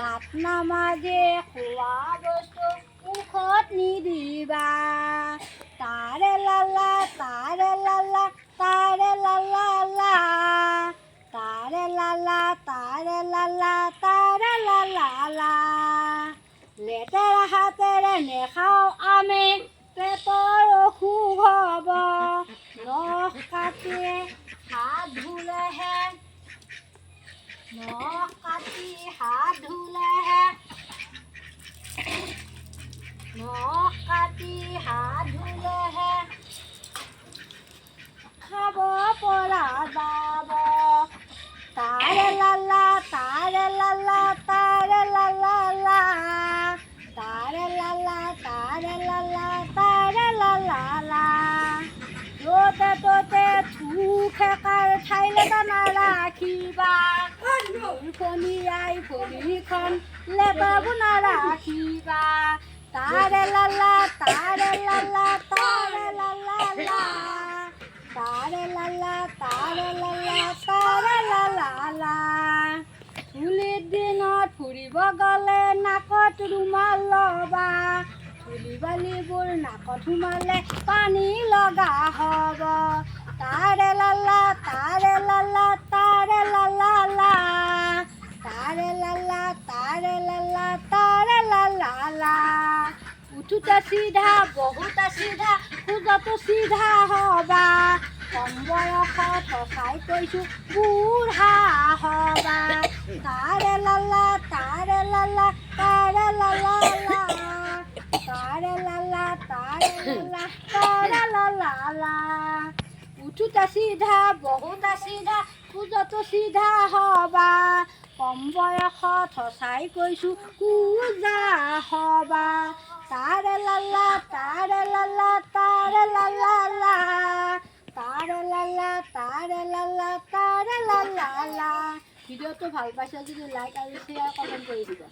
দাঁত নামাজে খোৱা বস্তু মুখত নিদিবা তাৰে লালা তাৰে লালা তাৰে লালা লা তাৰে লালা তাৰে লালা তাৰে লালা লা লেতেৰা হাতেৰে নেখাওঁ আমি পেটৰ অসুখ হ'ব নখ কাটি হাত ধুলেহে নখ কাটি হাত ধুলেহে নখ কাটি হাত ধুলেহে খাব পৰা যাব তাৰে লালা তাৰে লালা তাৰে লালা লা তাৰে লালা তাৰে লালা তাৰে লালা লা য'তে ত'তে থু খেকাৰ ঠাইলেটা নাৰাখিবা ফণিয়াই ফণিখন লেতেৰাবোৰ নাৰাখিবা তাৰে লালা তাৰে লালা তাৰে লালা লা তাৰে লালা তাৰে লালা তাৰে লালা লা চুলিৰ দিনত ফুৰিব গ'লে নাকত ৰুমাল ল'বা চুলি বালিবোৰ নাকত সোমালে পানী লগা হ'ব তাৰে লালা তাৰে লালা তাৰে লালা লা তাৰে লালা তাৰে লালা তাৰে লালা লা উঠোতে চিধা বহুতে চিধা খোজতো চিধা হ'বা কম বয়সত সঁচাই কৈছোঁ বুঢ়া হ'বা তাৰে লালা তাৰে লালা তাৰে লালা লা তাৰে লালা তাৰে লালা তাৰে লালা লা উঠোতে চিধা বহুতে চিধা খোজতো চিধা হ'বা কম বয়সত সঁচাই কৈছোঁ বুঢ়া হ'বা তাৰে লালা তাৰে লালা তাৰে লালা লা তাৰে লালা তাৰে লালা তাৰে লালা লা ভিডিঅ'টো ভাল পাইছা যদি লাইক আৰু শ্বেয়াৰ কমেণ্ট কৰি দিবা।